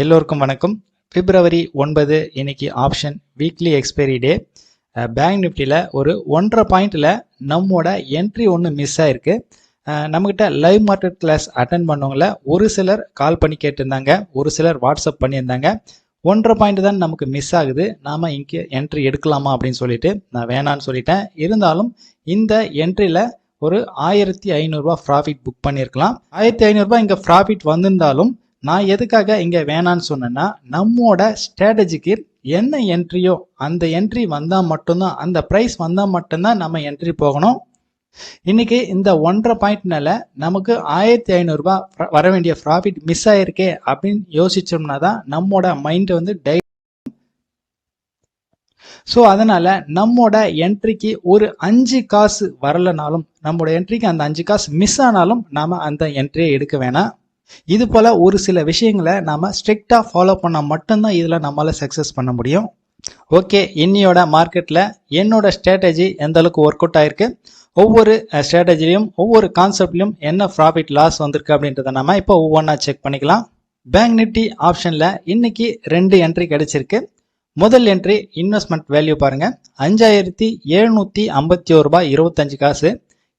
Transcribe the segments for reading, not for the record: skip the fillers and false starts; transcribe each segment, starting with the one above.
எல்லோருக்கும் வணக்கம். பிப்ரவரி 9 இன்னைக்கு option weekly expiry day. Bank நிஃப்டியில் ஒரு 1.5 பாயிண்டில் நம்மோட என்ட்ரி ஒன்று மிஸ் ஆயிருக்கு. நம்மகிட்ட லைவ் மார்க்கெட் கிளாஸ் அட்டன் பண்ணவங்கள ஒரு சிலர் கால் பண்ணி கேட்டிருந்தாங்க, ஒரு சிலர் வாட்ஸ்அப் பண்ணியிருந்தாங்க. 1.5 பாயிண்ட் தான் நமக்கு மிஸ் ஆகுது, நாம் இங்கே என்ட்ரி எடுக்கலாமா அப்படின்னு சொல்லிட்டு நான் வேணான்னு சொல்லிட்டேன். இருந்தாலும் இந்த என்ட்ரியில் ஒரு 1500 ரூபா ப்ராஃபிட் புக் பண்ணியிருக்கலாம். 1500 ரூபா இங்கே ப்ராஃபிட் வந்திருந்தாலும் நான் எதுக்காக இங்கே வேணான்னு சொன்னேன்னா, நம்மோட ஸ்ட்ராட்டஜிக்கு என்ன என்ட்ரியோ அந்த என்ட்ரி வந்தால் மட்டும்தான், அந்த ப்ரைஸ் வந்தால் மட்டும்தான் நம்ம என்ட்ரி போகணும். இன்னைக்கு இந்த 1.5 பாயிண்ட்னால நமக்கு 1500 ரூபாய் வர வேண்டிய ப்ராஃபிட் மிஸ் ஆயிருக்கே அப்படின்னு யோசிச்சோம்னா தான் நம்மோட மைண்ட் வந்து ஸோ அதனால நம்மோட என்ட்ரிக்கு ஒரு 5 காசு வரலனாலும், நம்மளோட என்ட்ரிக்கு அந்த 5 காசு மிஸ் ஆனாலும் நாம அந்த என்ட்ரியை எடுக்க வேணாம். இது போல ஒரு சில விஷயங்களை நாம ஸ்ட்ரிக்டா ஃபாலோ பண்ணா மட்டும்தான் இதுல நம்மளால சக்சஸ் பண்ண முடியும். ஓகே, இன்னையோட மார்க்கெட்ல என்னோட ஸ்ட்ராட்டஜி எந்த அளவுக்கு ஒர்க் அவுட் ஆயிருக்கு, ஒவ்வொரு ஸ்ட்ராட்டஜிலையும் ஒவ்வொரு கான்செப்ட்லையும் என்ன ப்ராஃபிட் லாஸ் வந்திருக்கு அப்படின்றத நம்ம இப்போ ஒவ்வொன்றா செக் பண்ணிக்கலாம். பேங்க் நிஃப்டி ஆப்ஷன்ல இன்னைக்கு 2 என்ட்ரி கிடைச்சிருக்கு. முதல் என்ட்ரி இன்வெஸ்ட்மெண்ட் வேல்யூ பாருங்க, 5751 ரூபாய் 25 காசு.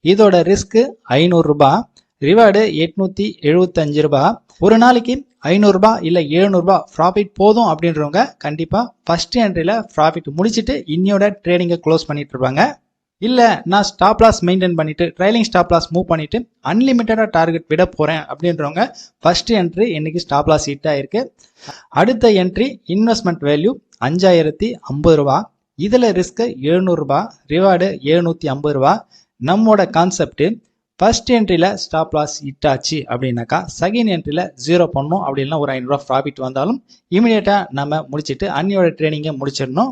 இதோட ரிஸ்க் 500 ரூபாய், ரிவார்டு 875 ரூபாய். ஒரு நாளைக்கு 500 ரூபாய் இல்ல 700 ரூபாய் ப்ராஃபிட் போதும் அப்படின்றவங்க கண்டிப்பா ஃபர்ஸ்ட் என்ட்ரியில ப்ராஃபிட் முடிச்சுட்டு இன்னையோட ட்ரேடிங்கை க்ளோஸ் பண்ணிட்டு இருப்பாங்க. இல்ல நான் ஸ்டாப் லாஸ் மெயின்டைன் பண்ணிட்டு ட்ரைலிங் ஸ்டாப் லாஸ் மூவ் பண்ணிட்டு அன்லிமிட்டடா டார்கெட் விட போறேன் அப்படின்றவங்க ஃபர்ஸ்ட் என்ட்ரி இன்னைக்கு ஸ்டாப் லாஸ் ஹிட் ஆயிருக்கு. அடுத்த என்ட்ரி இன்வெஸ்ட்மெண்ட் வேல்யூ 5050 ரூபாய், இதுல ரிஸ்க் 700 ரூபாய், ரிவார்டு 750 ரூபாய். நம்மோட கான்செப்ட் ஃபர்ஸ்ட் என்ட்ரியில் ஸ்டாப் லாஸ் ஹிட் ஆச்சு அப்படின்னாக்கா செகண்ட் என்ட்ரியில் 0 பண்ணணும். அப்படின்னா ஒரு 500 ரூபா ப்ராஃபிட் வந்தாலும் இமீடியட்டாக நம்ம முடிச்சுட்டு அன்னியோட ட்ரேடிங்கை முடிச்சிடணும்.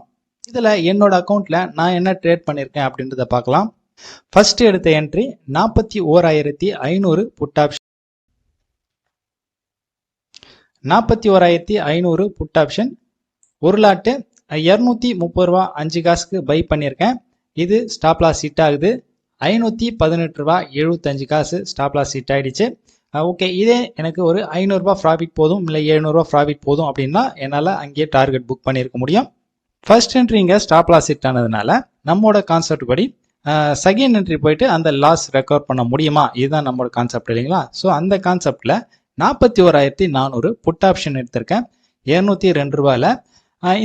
இதில் என்னோட அக்கௌண்ட்டில் நான் என்ன ட்ரேட் பண்ணியிருக்கேன் அப்படின்றத பார்க்கலாம். ஃபர்ஸ்ட் எடுத்த entry 41500 put option. 41500 put option ஒரு லாட்டு 230 ரூபா 5 காசுக்கு பை பண்ணியிருக்கேன். இது ஸ்டாப் லாஸ் ஹிட் ஆகுது. 518 ரூபா 75 காசு ஸ்டாப் லாஸ் ஹிட் ஆயிடுச்சு. ஓகே, இதே எனக்கு ஒரு 500 ரூபா ப்ராஃபிட் போதும் இல்லை 700 ரூபா ப்ராஃபிட் போதும் அப்படின்னா என்னால் அங்கேயே டார்கெட் புக் பண்ணியிருக்க முடியும். ஃபர்ஸ்ட் என்ட்ரி இங்கே ஸ்டாப் லாஸ் ஹிட் ஆனதுனால நம்மளோட கான்செப்ட் படி செகண்ட் என்ட்ரி போயிட்டு அந்த லாஸ் ரெக்கவர் பண்ண முடியுமா, இதுதான் நம்மளோட கான்செப்ட் இல்லைங்களா. ஸோ அந்த கான்செப்டில் 41400 புட் ஆப்ஷன் எடுத்திருக்கேன் 202 ரூபாயில்.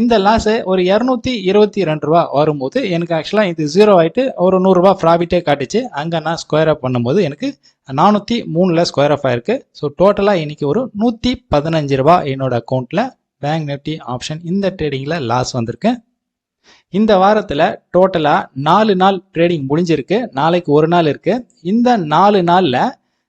இந்த லாஸை ஒரு 222 ரூபா வரும்போது எனக்கு ஆக்சுவலாக இது 0 ஆகிட்டு ஒரு 100 ரூபா ப்ராஃபிட்டே காட்டுச்சு. அங்கே நான் ஸ்கொயர் அப் பண்ணும்போது எனக்கு 403 ஸ்கொயர் அப் ஆயிருக்கு. ஸோ டோட்டலாக இன்னைக்கு ஒரு 115 ரூபா என்னோட அக்கௌண்ட்டில் பேங்க் நிஃப்டி ஆப்ஷன் இந்த ட்ரேடிங்கில் லாஸ் வந்திருக்கு. இந்த வாரத்தில் டோட்டலாக 4 நாள் ட்ரேடிங் முடிஞ்சிருக்கு. நாளைக்கு ஒரு நாள் இருக்கு. இந்த 4 நாளில்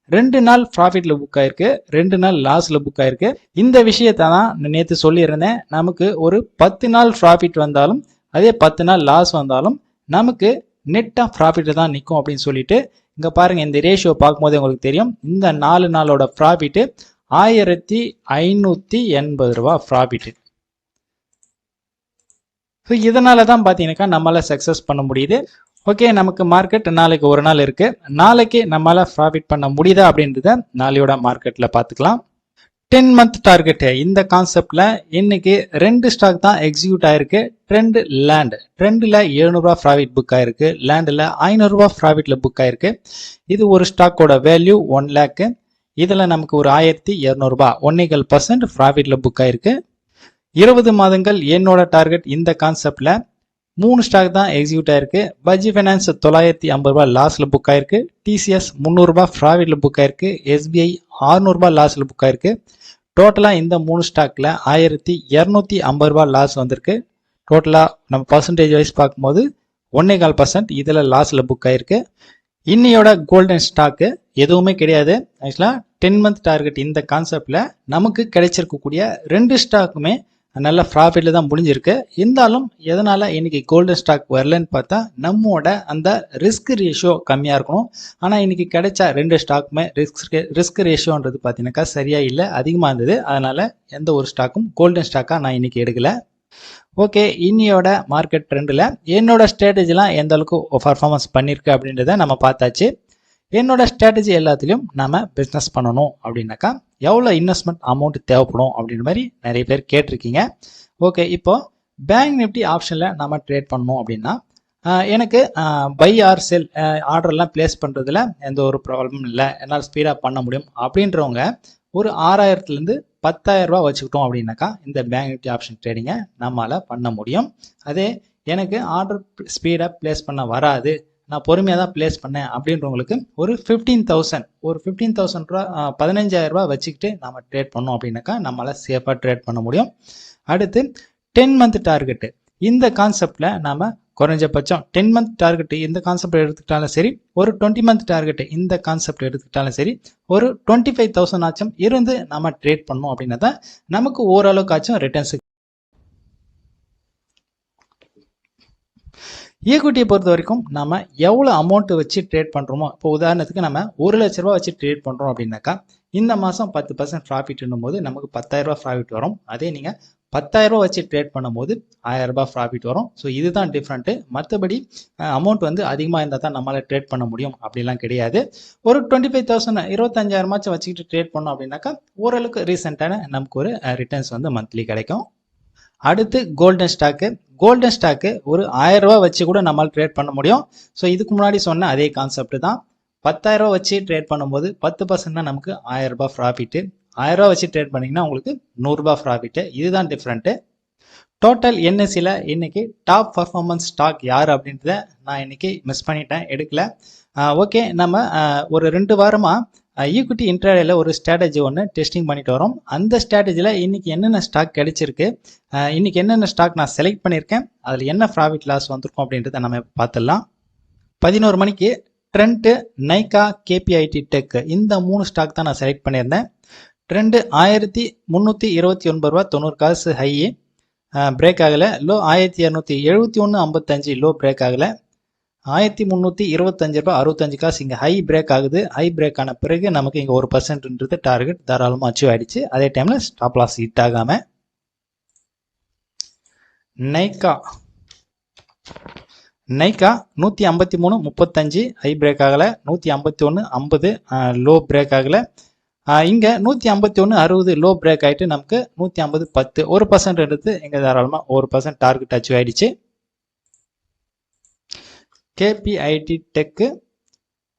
2 நாள் ப்ராஃபிட்ல புக் ஆயிருக்கு, 2 நாள் லாஸ்ல புக் ஆயிருக்கு. இந்த விஷயத்தை தான் நேற்று சொல்லியிருந்தேன். நமக்கு ஒரு 10 நாள் ப்ராஃபிட் வந்தாலும் அதே 10 நாள் லாஸ் வந்தாலும் நமக்கு நெட்டா ப்ராஃபிட் தான் நிற்கும் அப்படின்னு சொல்லிட்டு, இங்க பாருங்க இந்த ரேஷியோ பார்க்கும்போது உங்களுக்கு தெரியும். இந்த 4 நாளோட ப்ராஃபிட் 1580 ரூபா ப்ராஃபிட். ஸோ இதனால தான் பார்த்தீங்கன்னாக்கா நம்மளால சக்ஸஸ் பண்ண முடியுது. ஓகே, நமக்கு மார்க்கெட் நாளைக்கு ஒரு நாள் இருக்கு. நாளைக்கு நம்மளால ப்ராஃபிட் பண்ண முடியுதா அப்படின்றத நாளையோட மார்க்கெட்ல பார்த்துக்கலாம். 10 மந்த் டார்கெட் இந்த கான்செப்ட்ல இன்னைக்கு 2 ஸ்டாக் தான் எக்ஸிக்யூட் ஆயிருக்கு. ட்ரெண்ட்ல 700 ரூபா ப்ராஃபிட் புக் ஆயிருக்கு, லேண்டில் 500 ரூபா ப்ராஃபிட்ல புக் ஆயிருக்கு. இது ஒரு ஸ்டாக்கோட வேல்யூ 1 லேக். இதுல நமக்கு ஒரு 1200 ரூபாய் 1.25% ப்ராஃபிட்ல புக் ஆயிருக்கு. 20 மாதங்கள் என்னோட டார்கெட் இந்த கான்செப்ட்ல 3 ஸ்டாக் தான் எக்ஸிக்யூட் ஆயிருக்கு. பஜ்ஜி ஃபைனான்ஸ் 950 ரூபாய் லாஸ்ல புக் ஆயிருக்கு, டிசிஎஸ் 300 ரூபாய் ப்ராஃபிட்ல புக் ஆயிருக்கு, எஸ்பிஐ 600 ரூபாய் லாஸ்ல புக் ஆயிருக்கு. டோட்டலா இந்த 3 ஸ்டாக்ல 1250 ரூபாய் லாஸ் வந்திருக்கு. டோட்டலா நம்ம பர்சன்டேஜ் வைஸ் பார்க்கும்போது 1.25% இதுல லாஸ்ல புக் ஆயிருக்கு. இன்னையோட கோல்டன் ஸ்டாக்கு எதுவுமே கிடையாது. ஆக்சுவலா 10 மந்த் டார்கெட் இந்த கான்செப்ட்ல நமக்கு கிடைச்சிருக்கக்கூடிய 2 ஸ்டாக்குமே நல்ல ப்ராஃபிட்ல தான் முடிஞ்சிருக்கு. இருந்தாலும் எதனால இன்னைக்கு கோல்டன் ஸ்டாக் வரலன்னு பார்த்தா நம்மோட அந்த ரிஸ்க் ரேஷியோ கம்மியா இருக்கணும். ஆனா இன்னைக்கு கிடைச்ச 2 ஸ்டாக்குமே ரிஸ்க் ரேஷியோன்றது பார்த்தீங்கன்னாக்கா சரியா இல்லை, அதிகமா இருந்தது. அதனால எந்த ஒரு ஸ்டாக்கும் கோல்டன் ஸ்டாக்கா நான் இன்னைக்கு எடுக்கல. ஓகே, இன்னையோட மார்க்கெட் ட்ரெண்டில் என்னோட ஸ்ட்ராட்டஜிலாம் எந்த அளவுக்கு பர்ஃபார்மன்ஸ் பண்ணியிருக்கு அப்படின்றத நம்ம பார்த்தாச்சு. என்னோட ஸ்ட்ராட்டஜி எல்லாத்துலேயும் நம்ம பிஸ்னஸ் பண்ணணும் அப்படின்னாக்கா எவ்வளோ இன்வெஸ்ட்மெண்ட் அமௌண்ட் தேவைப்படும் அப்படின்ற மாதிரி நிறைய பேர் கேட்டிருக்கீங்க. ஓகே, இப்போ பேங்க் நிஃப்டி ஆப்ஷனில் நம்ம ட்ரேட் பண்ணணும் அப்படின்னா எனக்கு பை ஆர் செல் ஆர்டர்லாம் பிளேஸ் பண்ணுறதுல எந்த ஒரு ப்ராப்ளமும் இல்லை, என்னால் ஸ்பீடாக பண்ண முடியும் அப்படின்றவங்க ஒரு 6000லேருந்து 10,000 ரூபா வச்சுக்கிட்டோம் அப்படின்னாக்கா இந்த பேங்க் நிஃப்டி ஆப்ஷன் ட்ரேடிங்கை நம்மளால் பண்ண முடியும். அதே எனக்கு ஆர்டர் ஸ்பீடாக பிளேஸ் பண்ண வராது, நான் பொறுமையாக தான் பிளேஸ் பண்ணேன் அப்படின்றவங்களுக்கு ஒரு 15,000 ரூபா 15,000 ரூபா வச்சுக்கிட்டு நம்ம ட்ரேட் பண்ணோம் அப்படின்னாக்கா நம்மளால் சேஃபாக ட்ரேட் பண்ண முடியும். அடுத்து 10 மந்த் டார்கெட்டு, இந்த கான்செப்டில் நாம் குறைஞ்சபட்சம் 10 மந்த் டார்கெட் இந்த கான்செப்ட் எடுத்துக்கிட்டாலும் சரி, ஒரு 20 மந்த் டார்கெட் இந்த கான்செப்ட் எடுத்துக்கிட்டாலும் சரி, ஒரு 25,000 ஆச்சும் இருந்து நம்ம ட்ரேட் பண்ணோம் அப்படின்னா தான் நமக்கு ஓரளவுக்காச்சும் ரிட்டர்ன்ஸ். ஈக்விட்டியை பொறுத்த வரைக்கும் நம்ம எவ்வளோ அமௌண்ட் வச்சு ட்ரேட் பண்ணுறோமோ, இப்போ உதாரணத்துக்கு நம்ம 1,00,000 ரூபா வச்சு ட்ரேட் பண்ணுறோம் அப்படின்னாக்கா இந்த மாதம் 10% ப்ராஃபிட்னும் போது நமக்கு 10,000 ரூபா ப்ராஃபிட் வரும். அதே நீங்கள் 10,000 ரூபா வச்சு ட்ரேட் பண்ணும்போது 1000 ரூபாய் ப்ராஃபிட் வரும். ஸோ இதுதான் டிஃப்ரெண்ட்டு. மற்றபடி அமௌண்ட் வந்து அதிகமாக இருந்தால் தான் நம்மளால் ட்ரேட் பண்ண முடியும் அப்படிலாம் கிடையாது. ஒரு 25,000 25,000 வச்சுக்கிட்டு ட்ரேட் பண்ணோம் அப்படின்னாக்கா ஓரளவுக்கு ரீசெண்டான நமக்கு ஒரு ரிட்டர்ன்ஸ் வந்து மந்த்லி கிடைக்கும். அடுத்து கோல்டன் ஸ்டாக்கு ஒரு 1000 ரூபா வச்சு கூட நம்மளால் ட்ரேட் பண்ண முடியும். ஸோ இதுக்கு முன்னாடி சொன்ன அதே கான்செப்ட் தான். 10,000 ரூபா வச்சு ட்ரேட் பண்ணும்போது 10% தான் நமக்கு 1000 ரூபாய் ப்ராஃபிட்டு. 1000 ரூபா வச்சு ட்ரேட் பண்ணிங்கன்னா உங்களுக்கு 100 ரூபாய் ப்ராஃபிட்டு. இதுதான் டிஃப்ரெண்ட்டு. டோட்டல் என்எஸ்சியில் இன்னைக்கு டாப் பர்ஃபார்மன்ஸ் ஸ்டாக் யார் அப்படின்றத நான் இன்னைக்கு மிஸ் பண்ணிட்டேன், எடுக்கல. ஓகே, நம்ம ஒரு 2 வாரமாக ஈக்விட்டி இன்ட்ராடேல ஒரு ஸ்ட்ராட்டஜி ஒன்று டெஸ்டிங் பண்ணிட்டு வரோம். அந்த ஸ்ட்ராட்டஜியில் இன்னைக்கு என்னென்ன ஸ்டாக் கிடைச்சிருக்கு, இன்னைக்கு என்னென்ன ஸ்டாக் நான் செலக்ட் பண்ணியிருக்கேன், அதில் என்ன ப்ராஃபிட் லாஸ் வந்திருக்கும் அப்படின்றத நம்ம பார்த்துடலாம். 11 மணிக்கு ட்ரெண்ட், நைகா, கேபிஐடி டெக் இந்த 3 ஸ்டாக் தான் நான் செலக்ட் பண்ணியிருந்தேன். ட்ரெண்ட் 1329 ரூபா 90 காசு ஹை, பிரேக் ஆகலை. லோ 1271.55 லோ பிரேக் ஆகலை. 1325 ரூபா 65 காசு இங்கே ஹை பிரேக் ஆகுது. ஹை பிரேக் ஆன பிறகு நமக்கு இங்கே 1% டார்கெட் தாராளமாக அச்சீவ் ஆயிடுச்சு. அதே டைமில் ஸ்டாப் லாஸ் ஹிட் ஆகாம. நைகா 153.35 ஹை பிரேக் ஆகலை. 151.50 லோ பிரேக் ஆகலை. இங்கே 151.60 லோ பிரேக் ஆகிட்டு நமக்கு 150.10 1% எடுத்து இங்கே தாராளமாக 1% டார்கெட் அச்சீவ் ஆயிடுச்சு. கேபிஐடி டெக்கு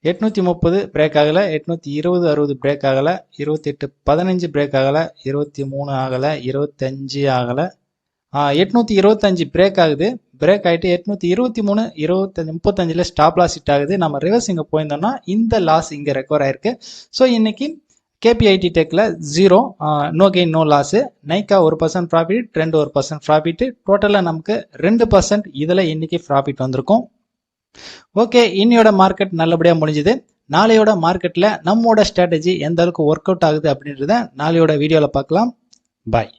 830 பிரேக் ஆகலை, 820.60 பிரேக் ஆகலை, 28.15 பிரேக் ஆகலை, 23 ஆகலை, 25 ஆகலை, 825 பிரேக் ஆகுது. பிரேக் ஆகிட்டு 823 25 35 ஸ்டாப் லாஸ் ஹிட் ஆகுது. நம்ம ரிவர்ஸ் இங்கே போயிருந்தோம்னா இந்த லாஸ் இங்கே ரெக்கவர் ஆயிருக்கு. ஸோ இன்னைக்கு கேபிஐடி டெக்கில் 0, no gain no loss. Nykaa 1% profit, Trent 1% profit, டோட்டலாக நமக்கு 2% இதில் இன்னைக்கு ப்ராஃபிட் வந்திருக்கும். ஓகே, இன்னையோட மார்க்கெட் நல்லபடியாக முடிஞ்சுது. நாளையோட மார்க்கெட்டில் நம்மளோட ஸ்ட்ராட்டஜி எந்த அளவுக்கு ஒர்க் அவுட் ஆகுது அப்படின்றத நாளையோட வீடியோவில் பார்க்கலாம். பாய்.